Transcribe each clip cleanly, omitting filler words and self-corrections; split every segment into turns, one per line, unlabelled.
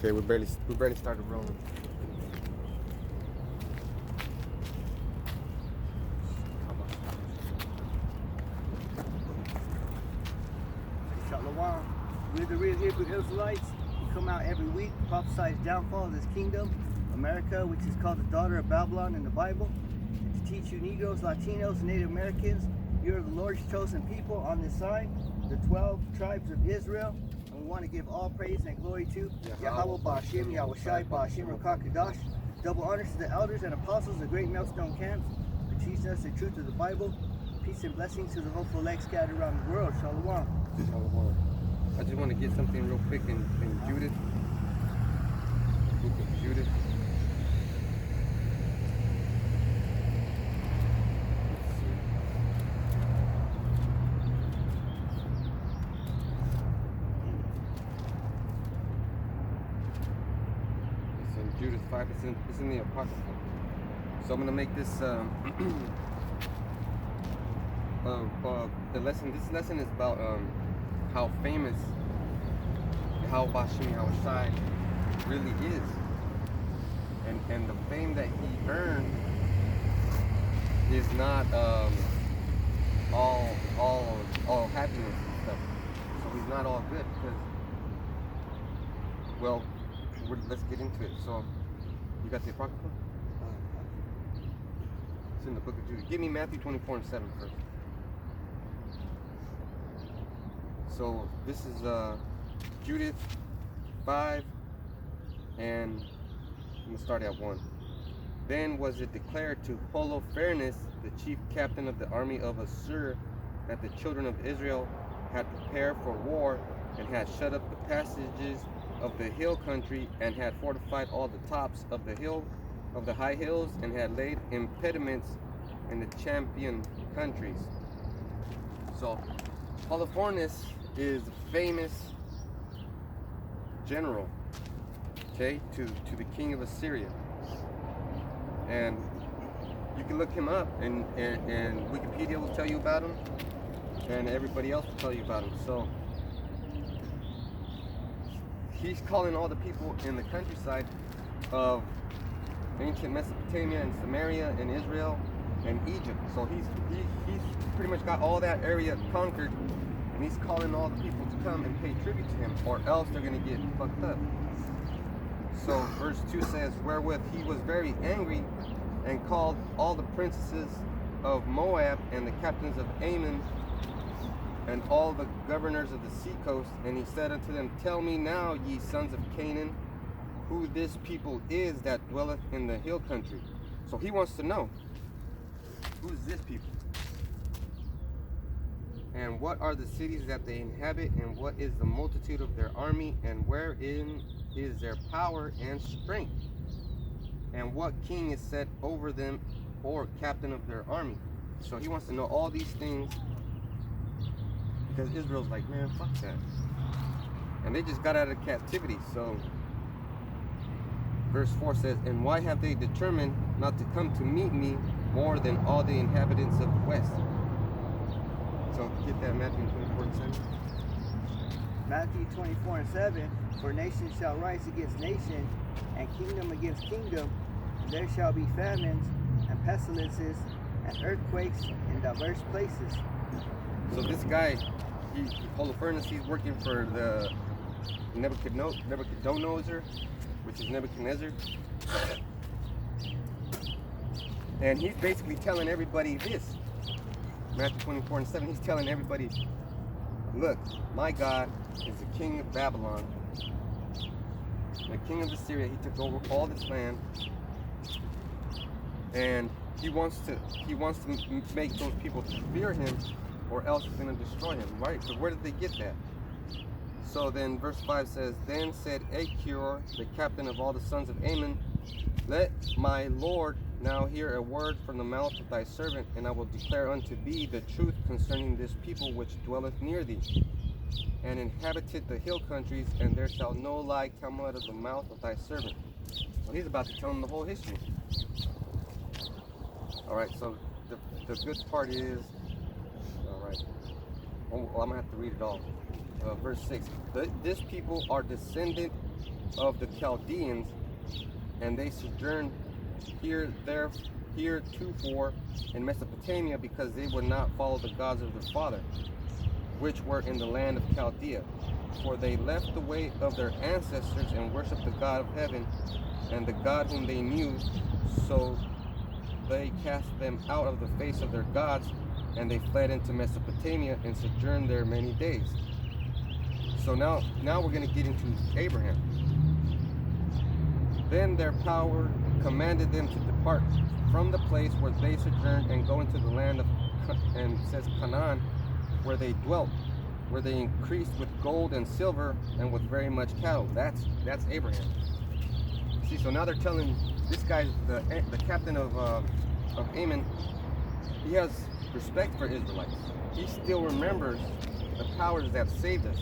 Okay, we barely started rolling.
Shalom. We're the real Hebrew Israelites. We come out every week, prophesy the downfall of this kingdom, America, which is called the daughter of Babylon in the Bible, and to teach you Negroes, Latinos, and Native Americans, you are the Lord's chosen people on this side, the 12 tribes of Israel, and we want to give all praise and glory to Yahweh Ba'ashim, Yahweh Shai, Ba'ashim, Rakakadash, double honors to the elders and apostles of great millstone camps, for teaching us the truth of the Bible. Peace and blessings to the hopeful elect scattered around the world. Shalom.
I just want to get something real quick in Judith. Book of Judith. It's in Judith 5. It's in the Apocrypha. So I'm going to make this the lesson. This lesson is about how famous Yahweh Bashim Yahweh Shai really is, and the fame that he earned is not all happiness and stuff. So he's not all good because, well, let's get into it. So you got the Apocrypha? It's in the book of Judith. Give me Matthew 24:7 first. So this is Judith 5, and I'm going to start at 1. Then was it declared to Holofernes, the chief captain of the army of Assur, that the children of Israel had prepared for war, and had shut up the passages of the hill country, and had fortified all the tops of the high hills, and had laid impediments in the champion countries. So Holofernes is a famous general, okay, to the king of Assyria, and you can look him up, and Wikipedia will tell you about him, and everybody else will tell you about him. So he's calling all the people in the countryside of ancient Mesopotamia and Samaria and Israel and Egypt. So he's pretty much got all that area conquered. And he's calling all the people to come and pay tribute to him, or else they're going to get fucked up. So verse 2 says, wherewith he was very angry, and called all the princesses of Moab, and the captains of Ammon, and all the governors of the seacoast, and he said unto them, tell me now, ye sons of Canaan, who this people is that dwelleth in the hill country. So he wants to know, who's this people? And what are the cities that they inhabit, and what is the multitude of their army, and wherein is their power and strength? And what king is set over them, or captain of their army? So he wants to know all these things, because Israel's like, man, fuck that. And they just got out of captivity. So verse 4 says, and why have they determined not to come to meet me more than all the inhabitants of the west? So get that, Matthew 24:7.
Matthew 24:7. For nation shall rise against nation, and kingdom against kingdom. And there shall be famines and pestilences and earthquakes in diverse places.
So this guy, Holofernes, he's working for the Nebuchadnezzar, which is Nebuchadnezzar. And he's basically telling everybody this. Matthew 24:7, he's telling everybody, look, my God is the king of Babylon, the king of Assyria. He took over all this land, and he wants to make those people fear him, or else he's going to destroy him, right? So where did they get that? So then verse 5 says, then said Achor, the captain of all the sons of Ammon, let my Lord now hear a word from the mouth of thy servant, and I will declare unto thee the truth concerning this people which dwelleth near thee, and inhabited the hill countries, and there shall no lie come out of the mouth of thy servant. So he's about to tell him the whole history. Alright, so the good part is, alright, well, I'm going to have to read it all. Verse 6, this people are descended of the Chaldeans, and they sojourned heretofore in Mesopotamia, because they would not follow the gods of their father, which were in the land of Chaldea. For they left the way of their ancestors and worshipped the God of heaven and the God whom they knew. So they cast them out of the face of their gods, and they fled into Mesopotamia and sojourned there many days. So now we're going to get into Abraham. Then their power commanded them to depart from the place where they sojourned and go into the land of, and it says Canaan, where they dwelt, where they increased with gold and silver and with very much cattle. That's Abraham. See, so now they're telling this guy, the captain of Ammon, he has respect for Israelites. He still remembers the powers that saved us,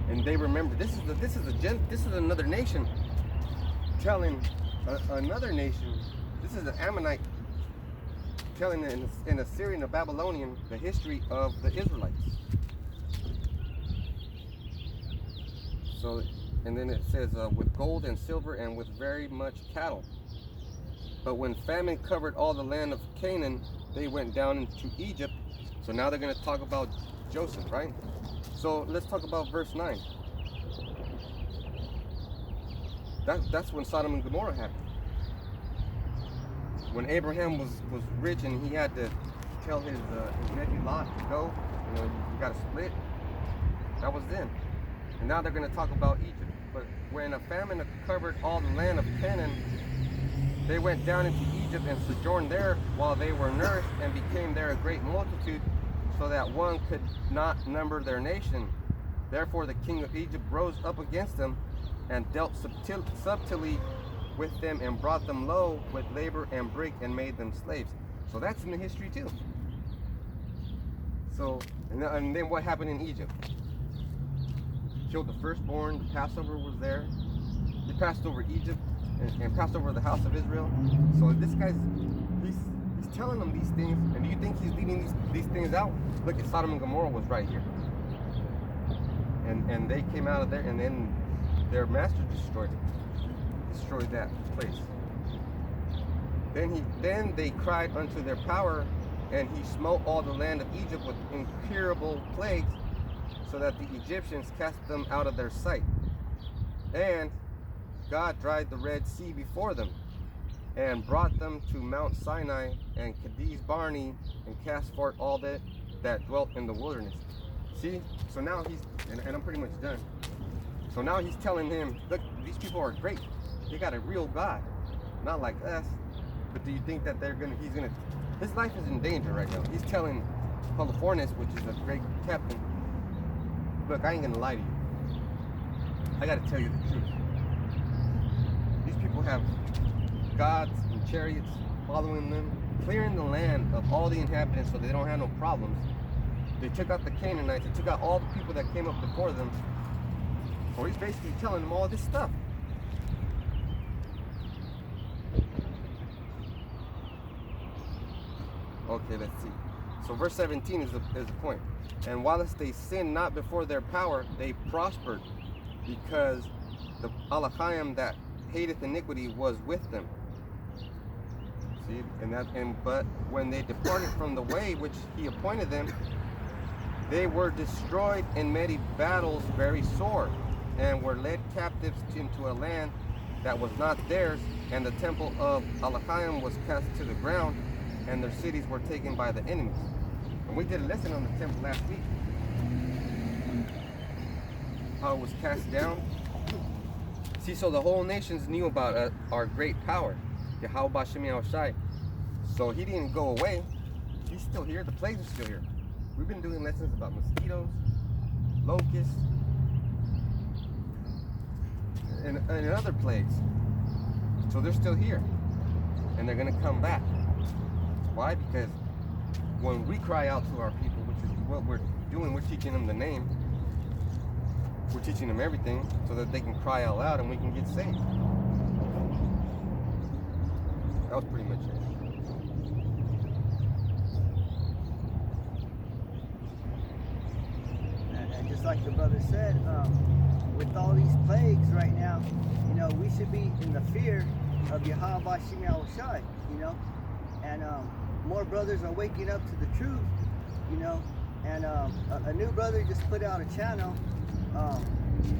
and they remember this is another nation telling another nation. This is an Ammonite telling an Assyrian, a Babylonian, the history of the Israelites. So, and then it says with gold and silver and with very much cattle. But when famine covered all the land of Canaan, they went down into Egypt. So now they're going to talk about Joseph, right? So let's talk about verse 9. That's when Sodom and Gomorrah happened. When Abraham was rich and he had to tell his nephew Lot to go, you got to split. That was then. And now they're going to talk about Egypt. But when a famine covered all the land of Canaan, they went down into Egypt and sojourned there while they were nourished, and became there a great multitude, so that one could not number their nation. Therefore the king of Egypt rose up against them and dealt subtly with them, and brought them low with labor and break, and made them slaves. So that's in the history too. So, and then what happened in Egypt? Killed the firstborn. The Passover was there. He passed over Egypt and passed over the house of Israel. So this guy's, he's telling them these things. And do you think he's leaving these things out? Look at Sodom and Gomorrah was right here. And they came out of there, and then their master destroyed that place. Then they cried unto their power, and he smote all the land of Egypt with incurable plagues, so that the Egyptians cast them out of their sight. And God dried the Red Sea before them, and brought them to Mount Sinai and Kadesh Barnea, and cast forth all that dwelt in the wilderness. See, so now he's, and I'm pretty much done. So now he's telling him, look, these people are great. They got a real God, not like us. But do you think that his life is in danger right now. He's telling Holofernes, which is a great captain, look, I ain't gonna lie to you. I gotta tell you the truth. These people have gods and chariots following them, clearing the land of all the inhabitants so they don't have no problems. They took out the Canaanites, they took out all the people that came up before them. So he's basically telling them all this stuff. Okay, let's see. So verse 17 is the point. And whilst they sinned not before their power, they prospered, because the Ahlahayam that hateth iniquity was with them. See, but when they departed from the way which he appointed them, they were destroyed in many battles very sore, and were led captives into a land that was not theirs, and the temple of Ahlahayam was cast to the ground, and their cities were taken by the enemies. And we did a lesson on the temple last week, how it was cast down. See, so the whole nations knew about our great power, Yahweh Bashem Yahushai. So he didn't go away. He's still here. The plagues are still here. We've been doing lessons about mosquitoes, locusts, and other plagues. So they're still here, and they're going to come back. Why? Because when we cry out to our people, which is what we're doing, we're teaching them the name. We're teaching them everything so that they can cry out loud and we can get saved. That was pretty much it.
And just like the brother said, with all these plagues right now, you know, we should be in the fear of Yahweh Shem Yahushai, you know, and more brothers are waking up to the truth, you know, and a new brother just put out a channel,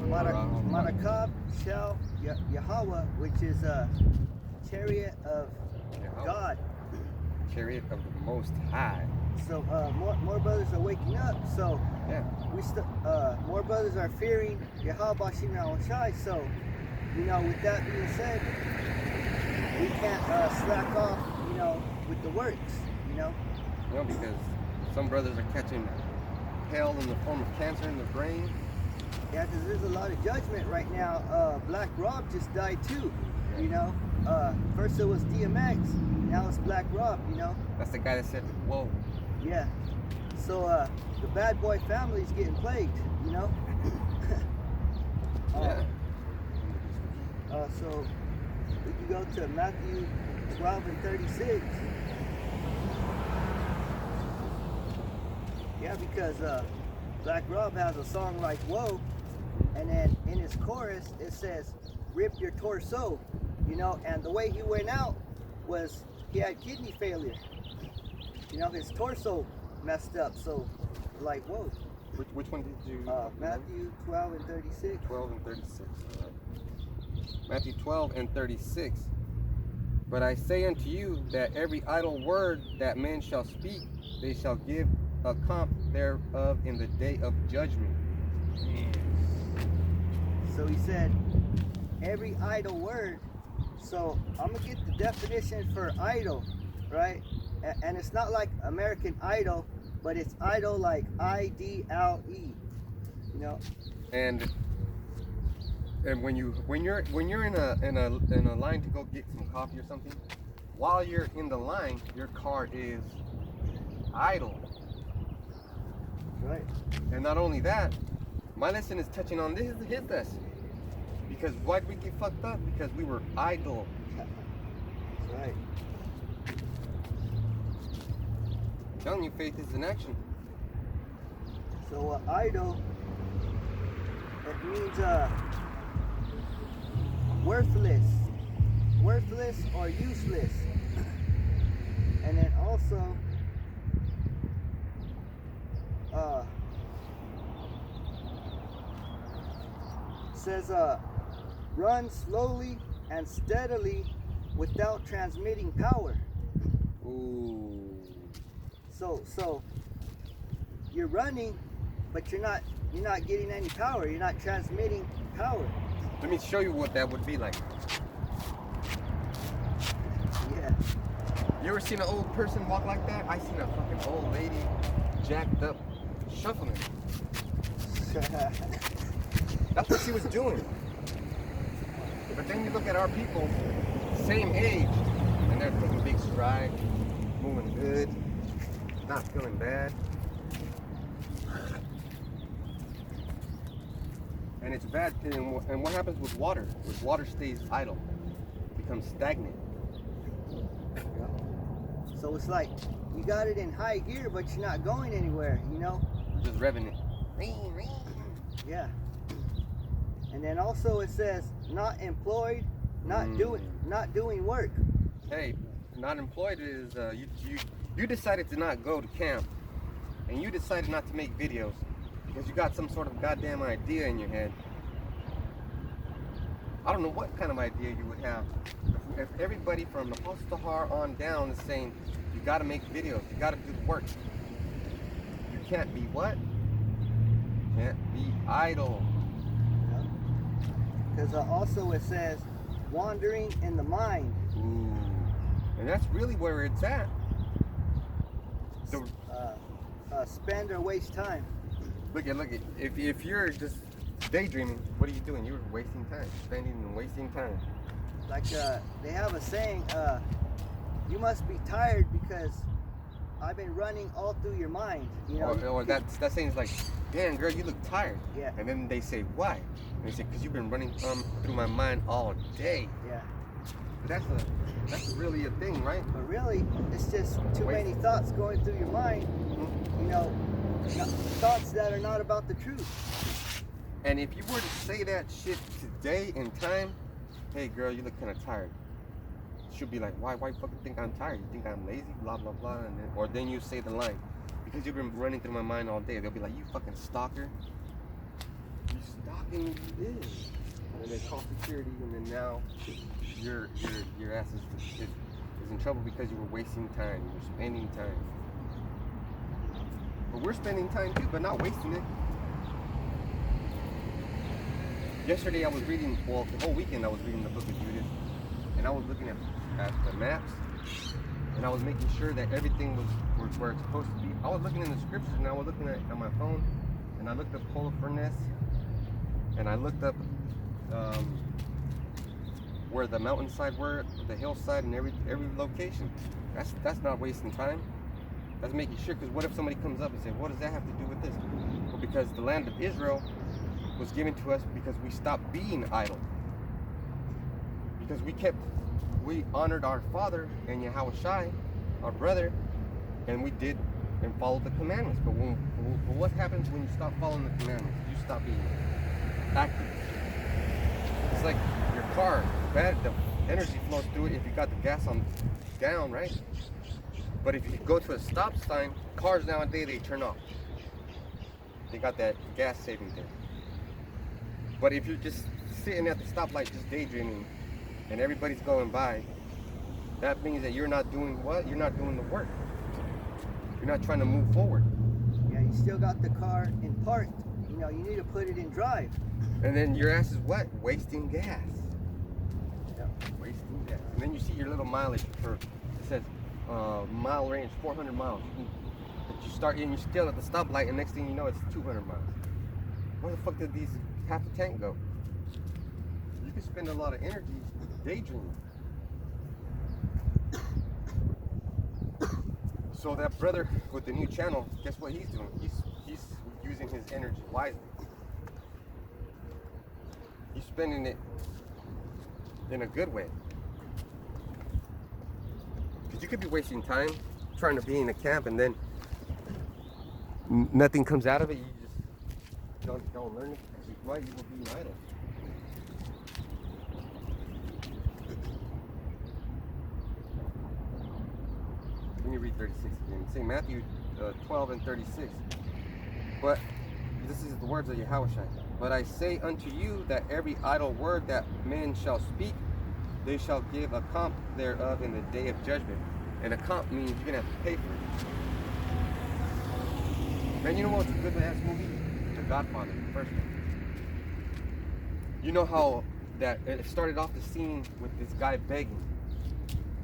Marakab Shel Yahweh, which is a chariot of God.
Chariot of the Most High.
So more brothers are waking up. So
yeah,
more brothers are fearing Yahweh Shem Yahushai. So, you know, with that being said, we can't slack off, you know, with the works, you know.
No, because some brothers are catching hell in the form of cancer in their brain.
Yeah, because there's a lot of judgment right now. Black Rob just died too, you know. First it was DMX, now it's Black Rob, you know.
That's the guy that said, whoa.
Yeah. So the bad boy family's getting plagued, you know.
Yeah.
So we can go to Matthew 12 and 36. Yeah, because Black Rob has a song like Whoa, and then in his chorus it says, rip your torso, you know, and the way he went out was he had kidney failure. You know, his torso messed up, so like, whoa.
Which one did you?
Matthew 12 and 36.
12 and 36. All right. Matthew 12 and 36. But I say unto you that every idle word that men shall speak, they shall give account thereof in the day of judgment.
So he said, every idle word. So I'm gonna get the definition for idle, right? And it's not like American Idol, but it's idle like I-D-L-E, you know.
And when you're in a line to go get some coffee or something, while you're in the line, your car is idle.
Right.
And not only that, my lesson is touching on his lesson. Because why'd we get fucked up? Because we were idle.
That's right.
I'm telling you, faith is in action.
So idle, it means worthless or useless. And then also says run slowly and steadily without transmitting power.
Ooh.
So you're running, but you're not getting any power. You're not transmitting power.
Let me show you what that would be like.
Yeah.
You ever seen an old person walk like that? I seen a fucking old lady jacked up shuffling. That's what she was doing. But then you look at our people, same age, and they're taking big strides, moving good, not feeling bad. And it's bad. And what happens with water? With water stays idle, becomes stagnant.
So it's like you got it in high gear, but you're not going anywhere, you know?
Just revving it.
Yeah. And then also it says not employed, not doing work.
Hey, not employed is you decided to not go to camp, and you decided not to make videos because you got some sort of goddamn idea in your head. I don't know what kind of idea you would have if everybody from the Hostahar on down is saying you got to make videos, you got to do the work. You can't be what? Can't be idle.
Because also it says wandering in the mind.
Ooh. And that's really where it's at.
Spend or waste time.
Look at. If you're just daydreaming, what are you doing? You're wasting time, spending and wasting time.
Like they have a saying, you must be tired because I've been running all through your mind. You know.
Or that saying's like, damn girl, you look tired.
Yeah.
And then they say why? And they say because you've been running through my mind all day.
Yeah.
But that's really a thing, right?
But really, it's just too many thoughts going through your mind. You know, thoughts that are not about the truth.
And if you were to say that shit today in time, hey girl, you look kind of tired. She'll be like, why fucking think I'm tired? You think I'm lazy? Blah, blah, blah. And then, or then you say the line, because you've been running through my mind all day. They'll be like, you fucking stalker. You stalking me, you is. And they call security, and then now your ass is in trouble because you were wasting time. You were spending time. But we're spending time too, but not wasting it. Yesterday I was reading, well, the whole weekend I was reading the book of Judith, and I was looking at the maps, and I was making sure that everything was where it's supposed to be. I was looking in the scriptures, and I was looking at my phone, and I looked up Holofernes, and I looked up where the mountainside were, the hillside, and every location. That's not wasting time. That's making sure, because what if somebody comes up and says, what does that have to do with this? Well, because the land of Israel was given to us because we stopped being idle. Because we honored our father and Yahushai, our brother, and we did and followed the commandments. But what happens when you stop following the commandments? You stop being active. It's like your car, the energy flows through it if you got the gas on down, right? But if you go to a stop sign, cars nowadays, they turn off. They got that gas saving thing. But if you're just sitting at the stoplight just daydreaming and everybody's going by, that means that you're not doing what? You're not doing the work. You're not trying to move forward.
Yeah, you still got the car in park. You know, you need to put it in drive.
And then your ass is what? Wasting gas.
Yeah.
Wasting gas. And then you see your little mileage for, it says mile range, 400 miles. But you start and you're still at the stoplight, and next thing you know, it's 200 miles. Where the fuck did these half the tank go? You can spend a lot of energy daydreaming. So that brother with the new channel, guess what he's doing? He's using his energy wisely. He's spending it in a good way. Because you could be wasting time trying to be in a camp and then nothing comes out of it. You just don't learn it. Why you will be idle. Let me read 36 again. Say Matthew 12 and 36. But this is the words of Yahushua. But I say unto you that every idle word that men shall speak, they shall give account thereof in the day of judgment. And account means you're gonna have to pay for it. Man, you know what's a good ass movie? The Godfather, the first one. You know how that it started off the scene with this guy begging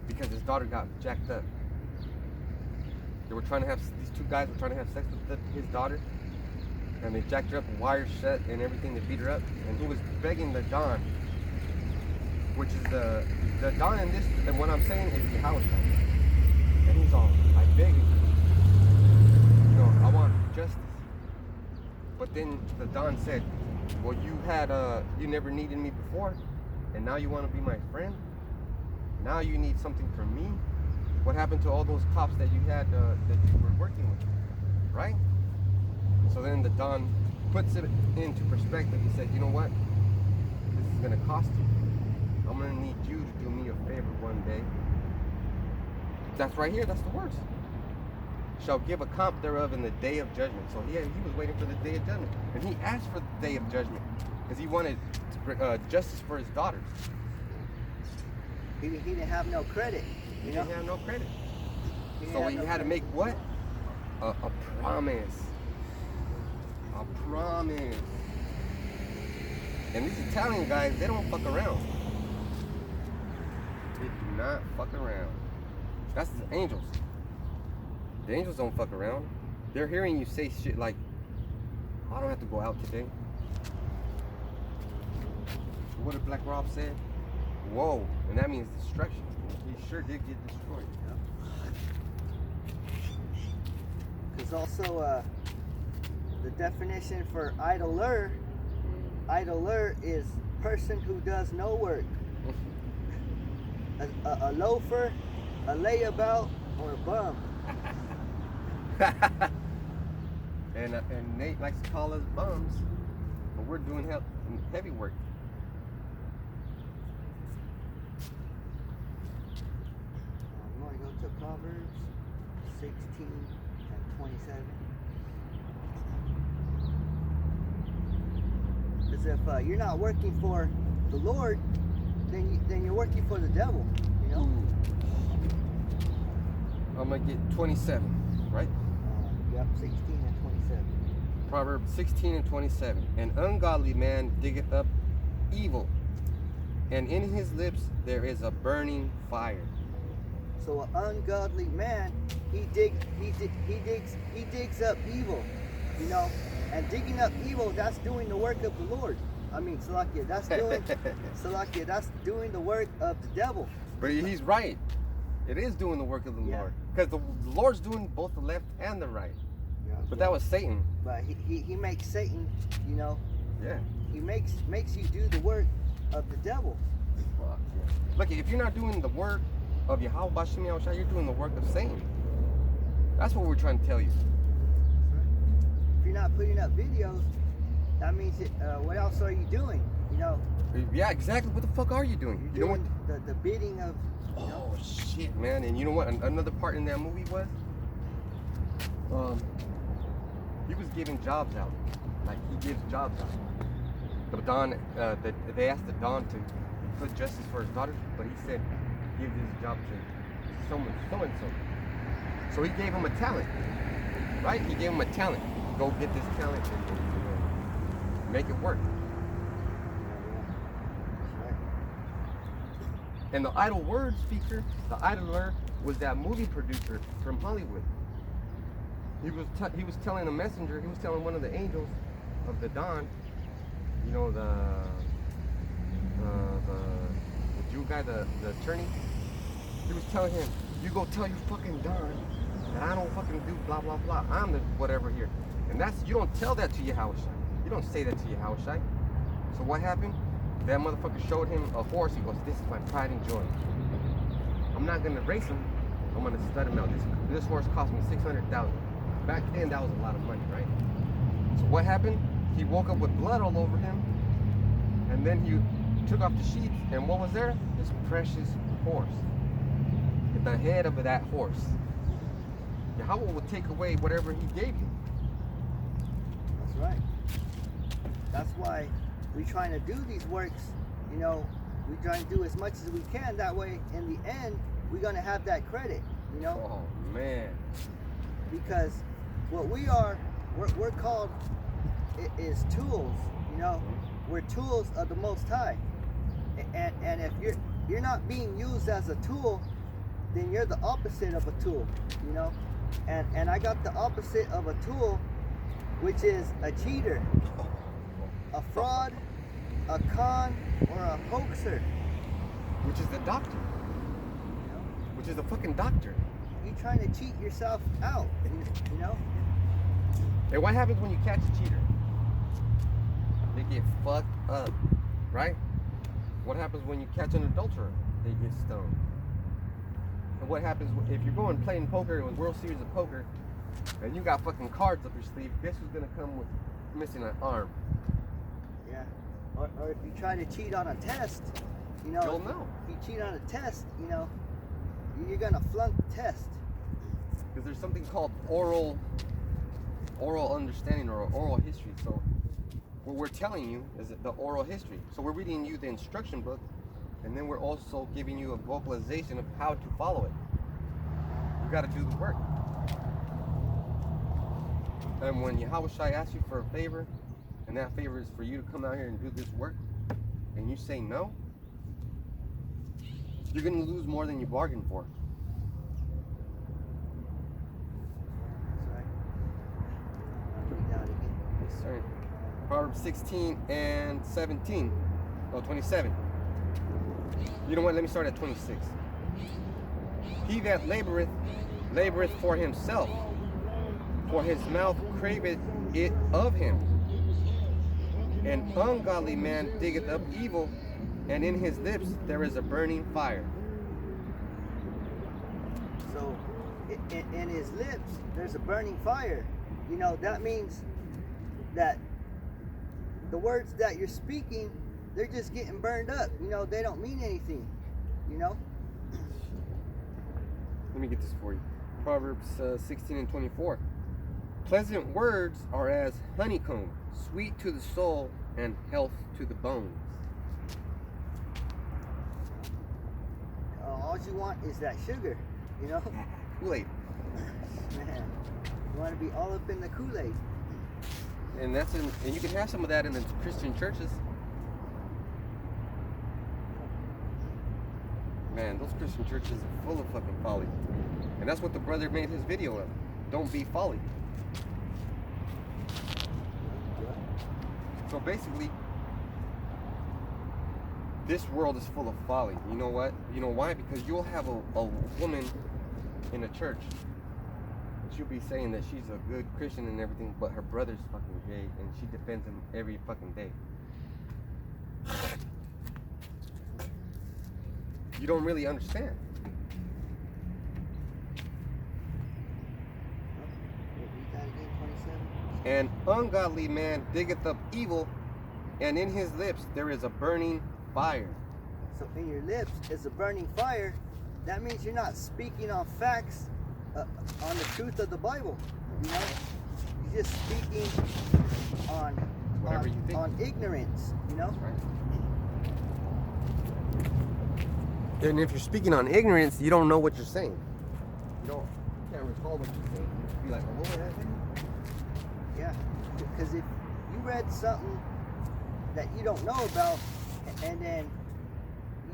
because his daughter got jacked up. These two guys were trying to have sex with his daughter, and they jacked her up, wires shut and everything to beat her up. And he was begging the Don, which is the Don in this, and what I'm saying is Yahushua. And he's all, I beg you, I want justice. But then the Don said, well, you never needed me before, and now you want to be my friend? Now you need something from me? What happened to all those cops that you had, that you were working with, right? So then the Don puts it into perspective. He said, you know what? This is going to cost you. I'm going to need you to do me a favor one day. That's right here. That's the words. Shall give account thereof in the day of judgment. So he was waiting for the day of judgment. And he asked for the day of judgment because he wanted justice for his daughters.
He didn't have no credit.
He didn't have no credit. So he had to make what? A promise. A promise. And these Italian guys, they don't fuck around. They do not fuck around. That's the angels. The angels don't fuck around. They're hearing you say shit like, I don't have to go out today. What did Black Rob say? Whoa, and that means destruction. He sure did get destroyed.
There's also the definition for idler. Idler is person who does no work. A loafer, a layabout, or a bum.
and Nate likes to call us bums, but and we're doing heavy work.
I'm going to go to Proverbs 16:27. Because if you're not working for the Lord, then you're working for the devil, you know?
Ooh. I'm going to get 27, right?
Yep, 16:27.
Proverbs 16:27. An ungodly man diggeth up evil, and in his lips there is a burning fire.
So an ungodly man, he digs up evil, you know, and digging up evil, that's doing the work of the Lord. I mean, Salakia, that's doing the work of the devil.
But he's right. It is doing the work of the Lord, because the Lord's doing both the left and the right.
Yeah,
but that was Satan.
But he makes Satan, you know.
Yeah.
He makes you do the work of the devil.
Fuck yeah. Look, if you're not doing the work of Yahweh Bashim Yahushua, you're doing the work of Satan. That's what we're trying to tell you.
If you're not putting up videos, that means what else are you doing? You know.
Yeah, exactly. What the fuck are you doing?
You're doing the bidding of.
Oh shit, man! And you know what? Another part in that movie was, he was giving jobs out. Like he gives jobs out. The Don, they asked the Don to put justice for his daughter, but he said, give this job to someone, so and so. So he gave him a talent, right? He gave him a talent. Go get this talent and make it work. And the idle word speaker, the idler, was that movie producer from Hollywood. He was telling a messenger, he was telling one of the angels of the Don, you know, the Jew guy, the attorney. He was telling him, you go tell your fucking Don that I don't fucking do blah blah blah. I'm the whatever here. And you don't tell that to Yahushua. You don't say that to Yahushua. So what happened? That motherfucker showed him a horse. He goes, this is my pride and joy. I'm not gonna race him. I'm gonna stud him out. This horse cost me $600,000. Back then, that was a lot of money, right? So what happened? He woke up with blood all over him, and then he took off the sheets, and what was there? This precious horse. At the head of that horse. Yahweh will take away whatever he gave you.
That's right. That's why we're trying to do these works, you know, we're trying to do as much as we can. That way, in the end, we're going to have that credit, you know?
Oh, man.
Because what we are, we're called, is tools, you know? We're tools of the Most High. And if you're not being used as a tool, then you're the opposite of a tool, you know? And I got the opposite of a tool, which is a cheater, a fraud, a con, or a hoaxer.
Which is the doctor.
You know?
Which is the fucking doctor.
You're trying to cheat yourself out, you know?
And what happens when you catch a cheater? They get fucked up, right? What happens when you catch an adulterer? They get stoned. And what happens if you're going playing poker with World Series of Poker and you got fucking cards up your sleeve? Guess who's gonna come with missing an arm?
Yeah. Or if you try to cheat on a test, you know,
You'll know.
If you cheat on a test, you know, you're gonna flunk the test.
Because there's something called oral understanding or oral history. So what we're telling you is the oral history. So we're reading you the instruction book, and then we're also giving you a vocalization of how to follow it. You got to do the work. And when Yahweh Shai asks you for a favor, and that favor is for you to come out here and do this work, and you say no, you're going to lose more than you bargained for. Yes, sir. Proverbs 16 and 17. Oh, 27. You know what? Let me start at 26. He that laboreth for himself, for his mouth craveth it of him. An ungodly man diggeth up evil, and in his lips there is a burning fire.
So, in his lips, there's a burning fire. You know, that means that the words that you're speaking, they're just getting burned up. You know, they don't mean anything. You know.
Let me get this for you. Proverbs 16 and 24. Pleasant words are as honeycomb, sweet to the soul and health to the bones.
All you want is that sugar, you know?
Kool-Aid.
Man, you want to be all up in the Kool-Aid.
And you can have some of that in the Christian churches. Man, those Christian churches are full of fucking folly. And that's what the brother made his video of. Don't be folly. So basically, this world is full of folly. You know what? You know why? Because you'll have a woman in a church. She'll be saying that she's a good Christian and everything, but her brother's fucking gay and she defends him every fucking day. You don't really understand. An ungodly man diggeth up evil, and in his lips there is a burning fire.
So in your lips is a burning fire. That means you're not speaking on facts, on the truth of the Bible. You know, you're just speaking on
whatever you think.
On ignorance. You know.
That's right. And if you're speaking on ignorance, you don't know what you're saying. You can't recall what you're saying. You be like, oh, what was that thing?
Yeah, because if you read something that you don't know about, and then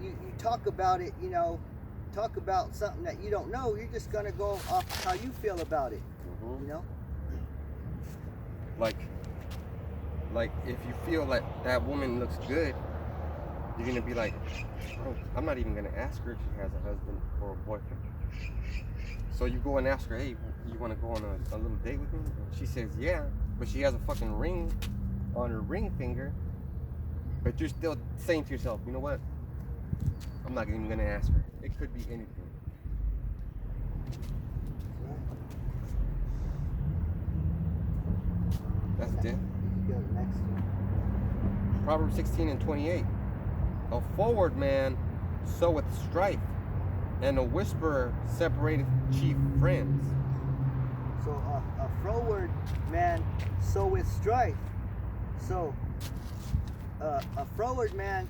you talk about it, you know, talk about something that you don't know, you're just gonna go off how you feel about it. You know.
Like if you feel like that woman looks good, you're gonna be like, oh, I'm not even gonna ask her if she has a husband or a boyfriend. So you go and ask her, hey, you wanna go on a little date with me? And she says, yeah, but she has a fucking ring on her ring finger. But you're still saying to yourself, you know what? I'm not even gonna ask her. It could be anything. That's death.
Go to the next one.
Proverbs 16 and 28. A forward man soweth strife, and a whisperer separateth chief friends.
So a froward man soweth strife. So a froward man,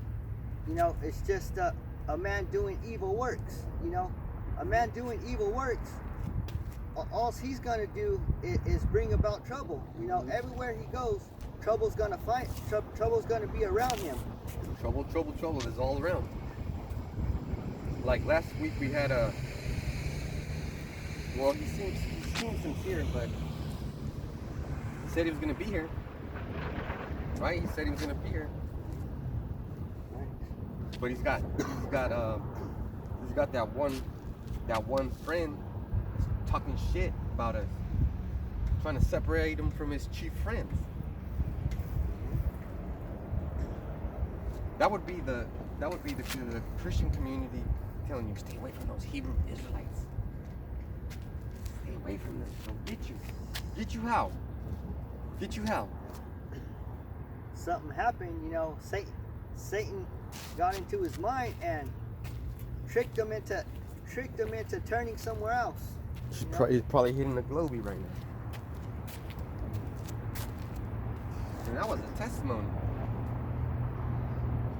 you know, it's just a man doing evil works. You know, a man doing evil works. All he's gonna do is bring about trouble. You know, everywhere he goes, trouble's gonna find. Trouble's gonna be around him. Trouble
is all around. Like last week we had well, he seemed sincere, but he said he was gonna be here. Right? He said he was gonna be here. But he's got that one friend talking shit about us, trying to separate him from his chief friends. That would be the Christian community telling you, stay away from those Hebrew Israelites. Stay away from them. They'll get you. Get you how? Get you how?
Something happened, you know. Satan got into his mind and tricked him into turning somewhere else.
He's probably hitting the Globey right now. And that was a testimony.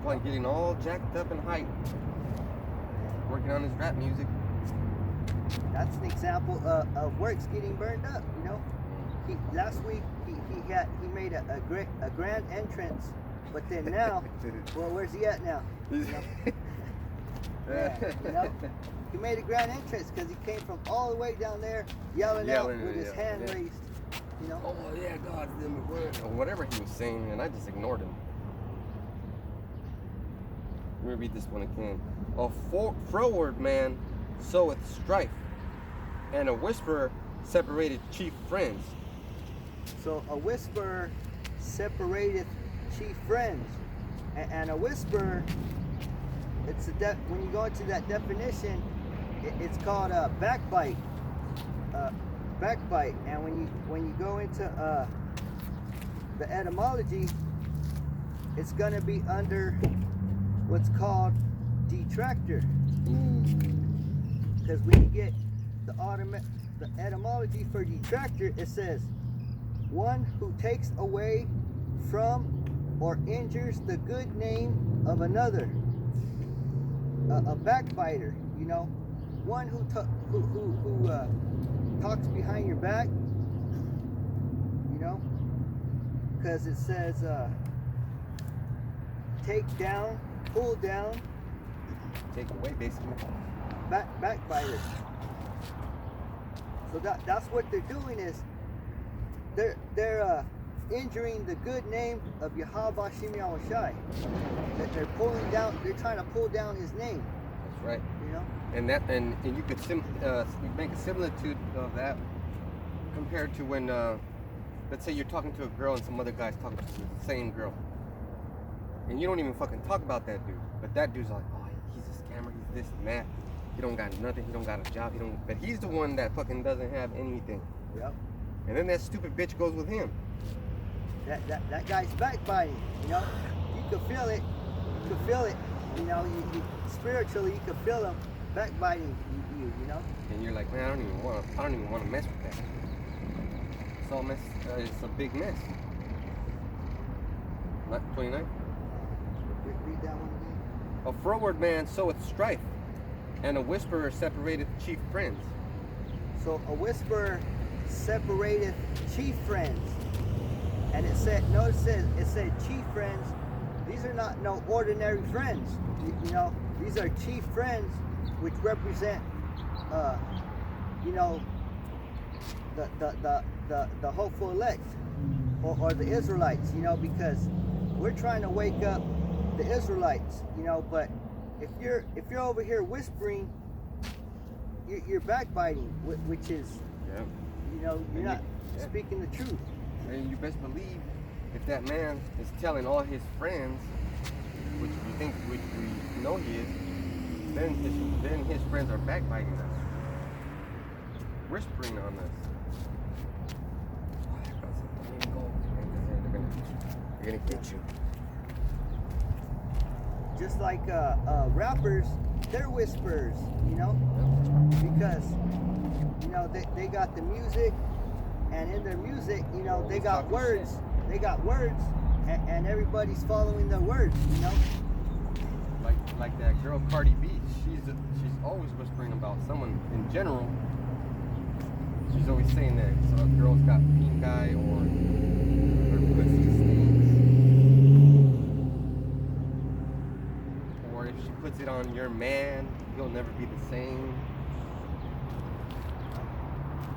Probably getting all jacked up and hyped, working on his rap music.
That's an example of works getting burned up. You know, last week he made a grand entrance, but then now, well, where's he at now? You know? Yeah, you know, he made a grand entrance because he came from all the way down there yelling out with his hand raised. You know.
Oh yeah, God's in the word, or whatever he was saying, and I just ignored him. Let me read this one again. A froward man soweth strife, and a whisperer separated chief friends.
So a whisperer separateth chief friends, and a whisperer, it's when you go into that definition, it's called a backbite. Backbite, and when you go into the etymology, it's gonna be under what's called detractor. Because when you get the etymology for detractor, it says one who takes away from or injures the good name of another. A backbiter, you know, one who talks behind your back, you know, because it says take down, pull down,
Take away, basically.
backbiter. So that's what they're doing is they're injuring the good name of Yahweh Hashem Yahushai. That they're pulling down. They're trying to pull down his name.
That's right.
You know.
And you could make a similitude of that compared to when, let's say you're talking to a girl and some other guy's talking to the same girl, and you don't even fucking talk about that dude, but that dude's like, oh, he's a scammer, he's this and that. He don't got nothing. He don't got a job. But he's the one that fucking doesn't have anything.
Yep. And
then that stupid bitch goes with him.
That guy's backbiting. You know, you can feel it. You can feel it. You know, you spiritually you can feel him backbiting you. You know.
And you're like, man, I don't even want to mess with that. It's all mess. It's a big mess. 29.
Read that one again.
A froward man soweth strife, and a whisperer separateth chief friends.
So a whisperer separateth chief friends. And it said, notice it said chief friends. These are not no ordinary friends. You know, these are chief friends which represent, you know, the hopeful elect or the Israelites, you know, because we're trying to wake up the Israelites, you know, but if you're over here whispering, you're backbiting, which is,
yeah,
you know, you're not speaking the truth.
And you best believe if that man is telling all his friends, which we know he is, then his friends are backbiting us, whispering on us. They're gonna get you.
Just like rappers, they're whisperers, you know, because you know they got the music, and in their music, you know, they got words. They got words, and everybody's following their words, you know.
Like that girl Cardi B, she's always whispering about someone in general. She's always saying that a girl's got pink eye or her pussy stinks, or if she puts it on your man, you'll never be the same.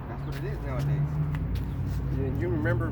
That's what it is nowadays. You remember